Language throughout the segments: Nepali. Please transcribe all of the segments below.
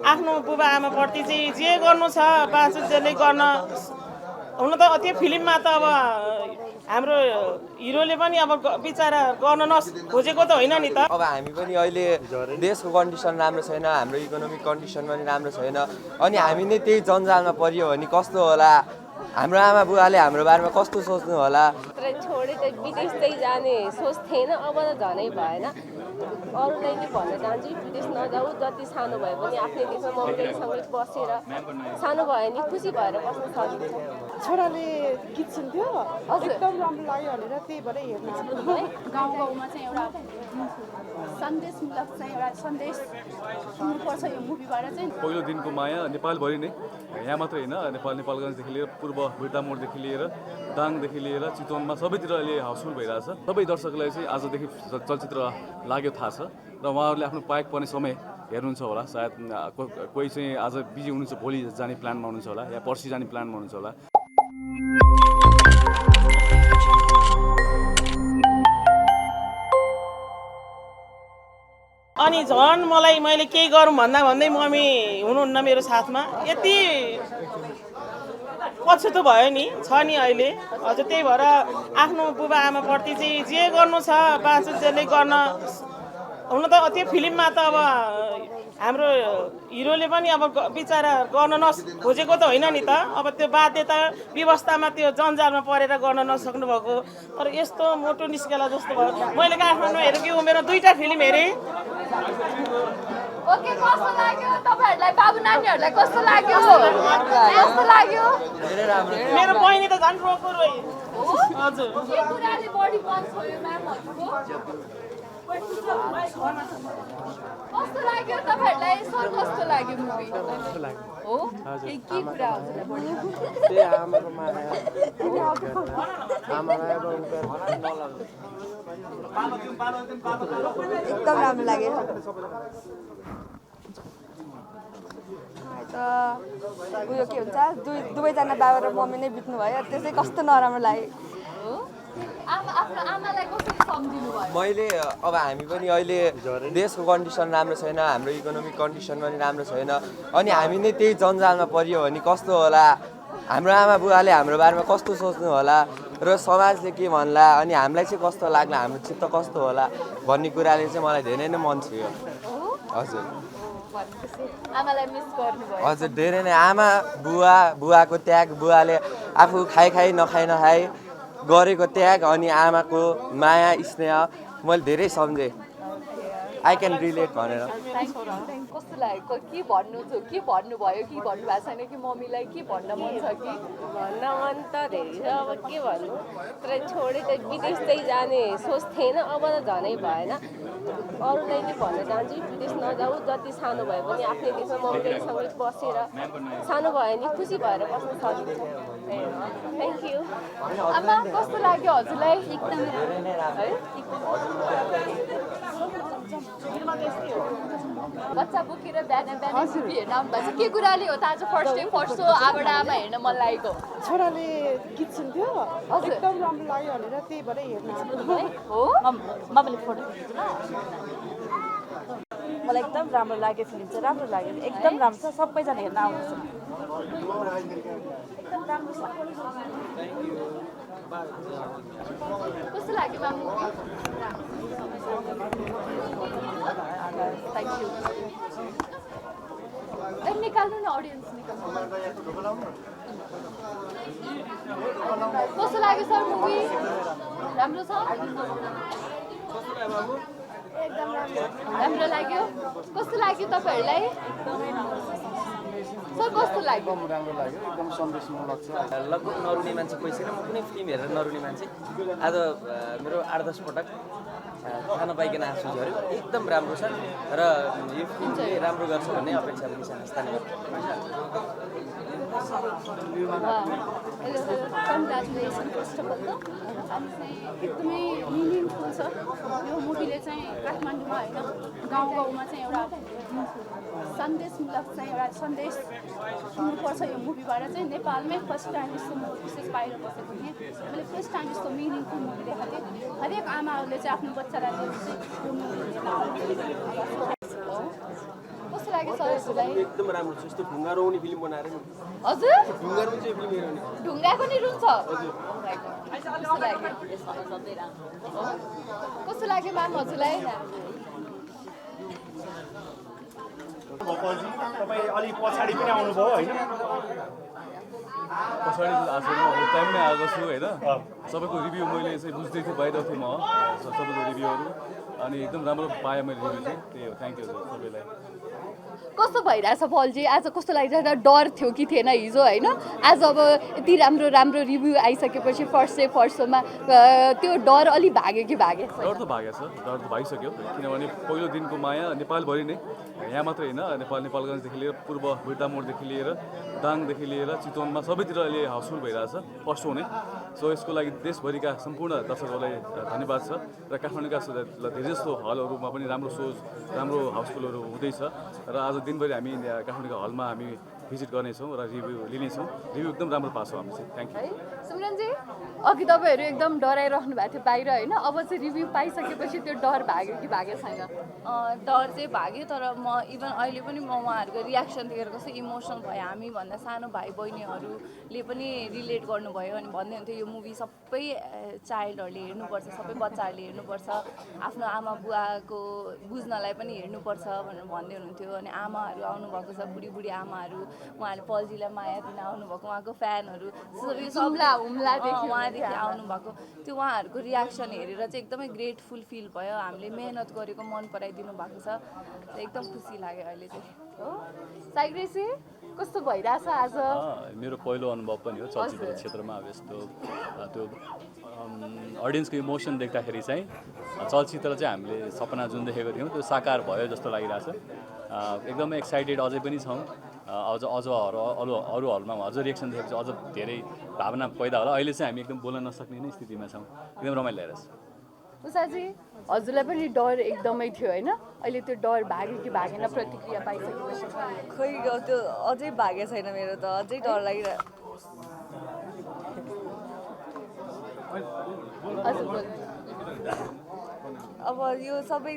आफ्नो बुबा आमाप्रति चाहिँ जे गर्नु छ बाजुले गर्न हुन त त्यो फिल्ममा त अब हाम्रो हिरोले पनि अब बिचारा गर्न खोजेको त होइन नि त। अब हामी पनि अहिले देशको कन्डिसन राम्रो छैन, हाम्रो इकोनोमिक कन्डिसन पनि राम्रो छैन, अनि हामी नै त्यही जन्जालमा परियो भने कस्तो होला, हाम्रो आमा बुवाले हाम्रो बारेमा कस्तो सोच्नु होला। छोडे त विदेश चाहिँ जाने सोच थिएन, अब त झनै भएन। अरूलाई नै भन्न चाहन्छु विदेश नजाऊ, जति सानो भए पनि आफ्नै देशमा मम्मीसँगै बसेर सानो भयो नि खुसी भएर बस्न सकिन्छ। छोराले गीत सुन्थ्यो एकदम राम्रो लाग्यो भनेर त्यही भएर हेर्नु है। गाउँ गाउँमा चाहिँ एउटा सन्देशमूलक चाहिँ एउटा सन्देश दिनुपर्छ यो मुभीबाट चाहिँ। पहिलो दिनको माया नेपालभरि नै, यहाँ मात्रै होइन, नेपालगञ्जदेखि लिएर पूर्व बिर्तामोडदेखि लिएर दाङदेखि लिएर चितवनमा सबैतिर अहिले हाउसफुल भइरहेछ। सबै दर्शकलाई चाहिँ आजदेखि चलचित्र लाग्यो थाहा छ र उहाँहरूले आफ्नो पाएक पर्ने समय हेर्नुहुन्छ होला। सायद कोही चाहिँ आज बिजी हुनुहुन्छ, भोलि जाने प्लानमा हुनुहुन्छ होला या पर्सि जाने प्लानमा हुनुहुन्छ होला। अनि झन् मैले केही गरौँ भन्दै मम्मी हुनुहुन्न मेरो साथमा, यति पछुतो भयो नि छ नि अहिले हजुर। त्यही भएर आफ्नो बुबा आमाप्रति चाहिँ जे गर्नु छ बाजुले गर्न हुन त त्यो फिल्ममा त अब हाम्रो हिरोले पनि अब बिचारा गर्न खोजेको त होइन नि त। अब त्यो बाध्यता व्यवस्थामा त्यो जन्जालमा परेर गर्न नसक्नु भएको, तर यस्तो मोटो निस्केला जस्तो भयो। मैले काठमाडौँ हेरेँ कि मेरो 2टा फिल्म हेरेँ। ओके, कस्तो लाग्यो तपाईहरुलाई? बाबु नानीहरुलाई कस्तो लाग्यो? कस्तो लाग्यो? धेरै राम्रो। मेरो बहिनी त झन् रोको रोइ। हजुर के कुराले बढी मन छोयो म्यामहरुको? कस्तो लाग्यो तपाईहरुलाई? सर कस्तो लाग्यो मुभी? हो के कुरा हजुरलाई बढी? त्यही आमाको माया, आमालाई अब एकदम राम्रो लाग्यो। उयो के हुन्छ दुवैजना बाबा र मम्मी नै बित्नु भयो, त्यसै कस्तो नराम्रो लाग्यो। आफ्नो आमालाई कसरी सम्झिनु भयो? मैले अब हामी पनि अहिले देशको कन्डिसन राम्रो छैन, हाम्रो इकोनोमिक कन्डिसन पनि राम्रो छैन, अनि हामी नै त्यही जन्जालमा परियो भने कस्तो होला, हाम्रो आमा बुवाले हाम्रो बारेमा कस्तो सोच्नु होला र समाजले के भन्ला, अनि हामीलाई चाहिँ कस्तो लाग्ला, हाम्रो चित्त कस्तो होला भन्ने कुराले चाहिँ मलाई धेरै नै मन छुयो। हजुर आमालाई मिस गर्नुभयो? हजुर धेरै नै। आमा बुवाको त्याग, बुवाले आफू खाइ नखाइ गरेको त्याग, अनि आमाको माया स्नेह मैले धेरै सम्झेँ। आई क्यान रिलेट भनेर। कस्तो लाग्यो? के भन्नुभयो कि भन्नु भएको छैन कि मम्मीलाई के भन्न मन छ कि? भन्न मन त धेरै छ, अब के भन्नु। तर छोडे त विदेश चाहिँ जाने सोच थिएन, अब त झनै भएन। अरूलाई नै भन्न चाहन्छु विदेश नजाऊ, जति सानो भए पनि आफ्नै देशमा मम्मीसँगै बसेर सानो भयो नि खुसी भएर बस्न सकिन्छ। Thank you. आमा कस्तो लाग्यो हजुरलाई? एकदमै बच्चा बोकेर बिहान मुभी हेर्न आउनुभएको छ, के कुराले हो त आज फर्स्ट शो आबाट आमा हेर्न मन लागेको? छोराले गीत सुन्थ्यो एकदम राम्रो लाग्यो भनेर त्यही भएर हेर्नु हो। मम्मीले फोटो खिच्छु ल। मलाई एकदम राम्रो लाग्यो, फिल्म चाहिँ राम्रो लाग्यो, एकदम राम्रो छ, सबैजना हेर्न आउनुहुन्छ। एकदम राम्रो छ। कस्तो लाग्यो म्याम मुभी? Thank you. निकाल्नु न अडियन्स निकाल्नु। कस्तो लाग्यो सर मुभी? राम्रो छ? एकदम राम्रो लाग्यो? कस्तो लाग्यो तपाईँहरूलाई? सर कस्तो लाग्यो? राम्रो लाग्यो, एकदम सन्देशमूलक छ। लगभग नरुने मान्छे कोही छैन, म कुनै फिल्म हेरेर नरुने मान्छे। आज मेरो 8-10 पटक खान पाइकन आँसु झऱ्यो। एकदम राम्रो छ र यो फिल्म चाहिँ राम्रो गर्छ भन्ने अपेक्षा पनि छ। धन्यवाद। कङ्ग्रेचुलेसन फर्स्ट अफ अल त। अनि चाहिँ एकदमै मिनिङफुल छ यो मुभीले चाहिँ। काठमाडौँमा होइन, गाउँ गाउँमा चाहिँ एउटा सन्देशमूलक चाहिँ एउटा सन्देश दिनुपर्छ यो मुभीबाट चाहिँ। नेपालमै फर्स्ट टाइम यस्तो मुभी विशेष बाहिर बसेको थिएँ मैले, फर्स्ट टाइम यस्तो मिनिङफुल मुभी देखाएको थिएँ। हरेक आमाहरूले चाहिँ आफ्नो बच्चालाई चाहिँ यो मुभी हेर्न आउनु। कस्तो लाग्यो सर हजुरलाई एकदम राम्रो छ यस्तो ढुङ्गा रोउने फिल्म बनाएर नि हजुर ढुङ्गा रोउने चाहिँ फिल्म हेर्ने ढुङ्गाको नि रुन्छ कस्तो लाग्यो म्याम हजुरलाई तपाईँ अलिक पछाडि पनि आउनुभयो होइन पछाडि आएको छैन टाइममै आएको छु होइन सबैको रिभ्यू मैले चाहिँ बुझ्दै थिएँ बाहिर थिएँ म सबैको रिभ्यूहरू अनि एकदम राम्रो पाएँ मैले रिभ्यू चाहिँ त्यही हो थ्याङ्क यू सबैलाई कस्तो भइरहेछ पलजी आज कस्तो लागिरहेछ डर थियो कि थिएन हिजो होइन आज अब यति राम्रो राम्रो रिभ्यू आइसकेपछि फर्स्ट डे फर्स्ट सोमा त्यो डर अलि भाग्यो कि भाग्यो डर त भागेछ डर त भागिसक्यो किनभने पहिलो दिनको माया नेपालभरि नै यहाँ मात्रै होइन नेपालगञ्जदेखि लिएर पूर्व बिर्ता मोडदेखि लिएर दाङदेखि लिएर चितवनमा सबैतिर अहिले हाउसफुल भइरहेछ फर्स्ट हो नै सो यसको लागि देशभरिका सम्पूर्ण दर्शकहरूलाई धन्यवाद छ र काठमाडौँका धेरै जस्तो हलहरूमा पनि राम्रो सोज राम्रो हाउसफुलहरू हुँदैछ र आज दिनभरि हामी काठमाडौँको हलमा हामी भिजिट गर्नेछौँ र रिभ्यू लिनेछौँ रिभ्यू एकदम राम्रो पाछौँ हामी चाहिँ थ्याङ्क यू सिमरनजी अघि तपाईँहरू एकदम डराइरहनु भएको थियो बाहिर होइन अब चाहिँ रिभ्यू पाइसकेपछि त्यो डर भाग्यो कि भाग्यो छैन डर चाहिँ भाग्यो तर म इभन अहिले पनि म उहाँहरूको रियाक्सन देखेर कस्तो इमोसनल भयो हामीभन्दा सानो भाइ बहिनीहरूले पनि रिलेट गर्नुभयो अनि भन्दै हुन्थ्यो यो मुभी सबै चाइल्डहरूले हेर्नुपर्छ सबै बच्चाहरूले हेर्नुपर्छ आफ्नो आमा बुवाको बुझ्नलाई पनि हेर्नुपर्छ भनेर भन्दै हुनुहुन्थ्यो अनि आमाहरू आउनुभएको छ बुढी बुढी आमाहरू उहाँहरूले पल्जीलाई माया दिन आउनुभएको उहाँको फ्यानहरू उहाँदेखि आउनुभएको त्यो उहाँहरूको रियाक्सन हेरेर चाहिँ एकदमै ग्रेटफुल फिल भयो हामीले मेहनत गरेको मन पराइदिनु भएको छ एकदम खुसी लाग्यो अहिले चाहिँ हो साइग्रेसी कस्तो भइरहेछ आज मेरो पहिलो अनुभव पनि हो चलचित्र क्षेत्रमा अब यस्तो त्यो अडियन्सको इमोसन देख्दाखेरि चाहिँ चलचित्र चाहिँ हामीले सपना जुन देखेको थियौँ त्यो साकार भयो जस्तो लागिरहेछ एकदमै एक्साइटेड अझै पनि छौँ अझ अरू हलमा अझ रिएक्सन देखेपछि अझ धेरै भावना पैदा होला अहिले चाहिँ हामी एकदम बोल्न नसक्ने नै स्थितिमा छौँ एकदम रमाइलो भइरहेछ उषाजी हजुरलाई पनि डर एकदमै थियो होइन अहिले त्यो डर भाग्यो कि भागेन प्रतिक्रिया पाइसकेपछि खोइ त्यो अझै भागेको छैन मेरो त अझै डर लागिरहेको अब यो सबै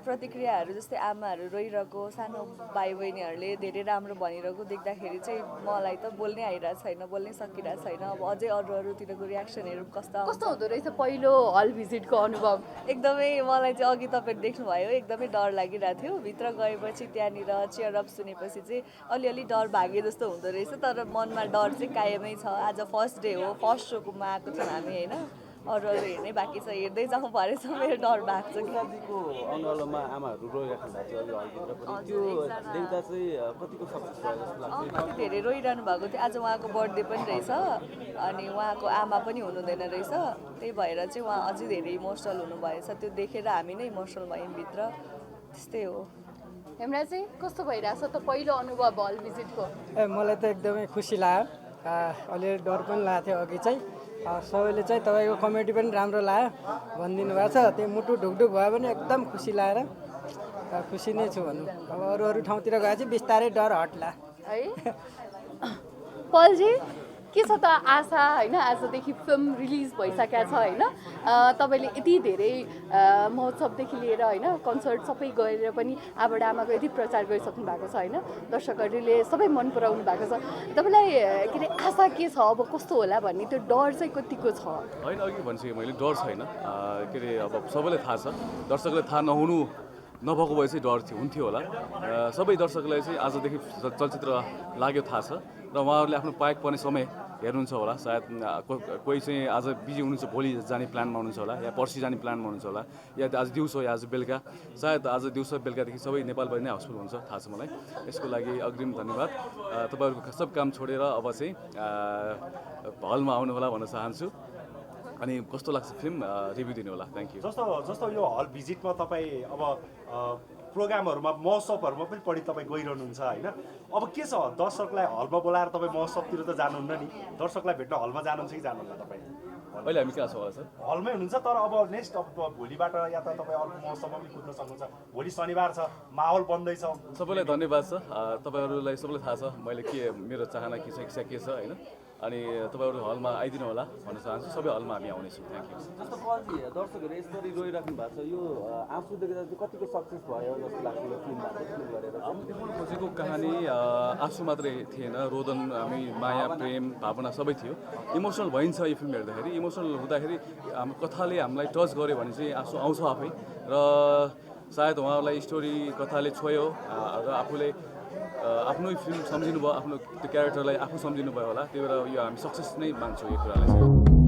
प्रतिक्रियाहरू जस्तै आमाहरू रोइरहेको सानो भाइ बहिनीहरूले धेरै राम्रो भनिरहेको देख्दाखेरि चाहिँ मलाई त बोल्नै आइरहेको छैन बोल्नै सकिरहेको छैन अब अझै अरूतिरको रियाक्सनहरू कस्तो हुँदो रहेछ पहिलो हल भिजिटको अनुभव एकदमै मलाई चाहिँ अघि तपाईँले देख्नुभयो एकदमै डर लागिरहेको थियो भित्र गएपछि त्यहाँनिर चियर अप सुनेपछि चाहिँ अलिअलि डर भागे जस्तो हुँदो रहेछ तर मनमा डर चाहिँ कायमै छ आज फर्स्ट डे हो फर्स्ट सोकोमा आएको छौँ हामी होइन अरू हेर्नै बाँकी छ हेर्दै जाउँ परेछ मेरो डर भएको छ किको अङ्गालोमा आमाहरू रोइराख्नु भएको थियो अघि हलभित्र पनि त्यो देख्दा चाहिँ कतिको सक्सेस भयो जस्तो लाग्छ कति धेरै रोइरहनु भएको थियो आज उहाँको बर्थडे पनि रहेछ अनि उहाँको आमा पनि हुनुहुँदैन रहेछ त्यही भएर चाहिँ उहाँ अझै धेरै इमोसनल हुनुभएछ त्यो देखेर हामी नै इमोसनल भयौँ भित्र त्यस्तै हो हेम्रा चाहिँ कस्तो भइरहेछ त पहिलो अनुभव हल भिजिटको मलाई त एकदमै खुसी लाग्यो अलिअलि डर पनि लागेको थियो अघि चाहिँ सबैले चाहिँ तपाईँको कमेडी पनि राम्रो लाग्यो भनिदिनु भएको छ त्यो मुटु ढुकढुक भयो भने एकदम खुसी लागेर खुसी नै छु भनौँ अब अरू ठाउँतिर गए चाहिँ बिस्तारै डर हट्ला है पलजी के छ त आशा होइन आजदेखि फिल्म रिलिज भइसकेको छ होइन तपाईँले यति धेरै महोत्सवदेखि लिएर होइन कन्सर्ट सबै गएर पनि आबाट आमाको यति प्रचार गरिसक्नु भएको छ होइन दर्शकहरूले सबै मन पराउनु भएको छ तपाईँलाई के अरे आशा के छ अब कस्तो होला भन्ने त्यो डर चाहिँ कतिको छ होइन अघि भनिसकेँ मैले डर छैन के अरे अब सबैलाई थाहा छ दर्शकलाई थाहा नहुनु नभएको भए चाहिँ डर हुन्थ्यो होला सबै दर्शकलाई चाहिँ आजदेखि चलचित्र लाग्यो थाहा छ र उहाँहरूले आफ्नो पाएक पर्ने समय हेर्नुहुन्छ होला सायद कोही चाहिँ आज बिजी हुनुहुन्छ भोलि जाने प्लानमा हुनुहुन्छ होला या पर्सि जाने प्लानमा हुनुहुन्छ होला या आज दिउँसो या आज बेलुका सायद आज दिउँसो बेलुकादेखि सबै नेपालभरि नै हाउसफुल हुन्छ थाहा छ मलाई यसको लागि अग्रिम धन्यवाद तपाईँहरूको सब काम छोडेर अब चाहिँ हलमा आउनु होला भन्न चाहन्छु अनि कस्तो लाग्छ फिल्म रिभ्यू दिनु होला थ्याङ्क यू जस्तो यो हल भिजिटमा तपाईँ अब प्रोग्रामहरूमा महोत्सवहरूमा पनि बढी तपाईँ गइरहनुहुन्छ होइन अब के छ दर्शकलाई हलमा बोलाएर तपाईँ महोत्सवतिर त जानुहुन्न नि दर्शकलाई भेट्न हलमा जानुहुन्छ कि जानुहुन्न तपाईँ अहिले हामी कहाँ छौँ सर हलमै हुनुहुन्छ तर अब नेक्स्ट अब भोलिबाट या त तपाईँ अर्को महोत्सवमा पनि कुद्न सक्नुहुन्छ भोलि शनिबार छ माहौल बन्दैछ सबैलाई धन्यवाद छ तपाईँहरूलाई सबैलाई थाहा छ मैले के मेरो चाहना के छ इच्छा के छ होइन अनि तपाईँहरू हलमा आइदिनु होला भन्न चाहन्छु सबै हलमा हामी आउनेछौँ थ्याङ्क यू जस्तो पलजी दर्शकहरू यसरी रोइराख्नु भएको छ यो आँसु देख्दा चाहिँ कतिको सक्सेस भयो जस्तो लाग्छ यो फिल्मबाट फिल्म गरेर अब देखाउन खोजेको कहानी आँसु मात्रै थिएन रोदन हामी माया प्रेम भावना सबै थियो इमोसनल भइन्छ यो फिल्म हेर्दाखेरि इमोसनल हुँदाखेरि हाम्रो कथाले हामीलाई टच गर्यो भने चाहिँ आँसु आउँछ आफै र सायद उहाँहरूलाई स्टोरी कथाले छोयो र आफूले आफ्नो फिल्म सम्झिनु भयो आफ्नो त्यो क्यारेक्टरलाई आफू सम्झिनु भयो होला त्यही भएर यो हामी सक्सेस नै मान्छौँ यो कुरालाई चाहिँ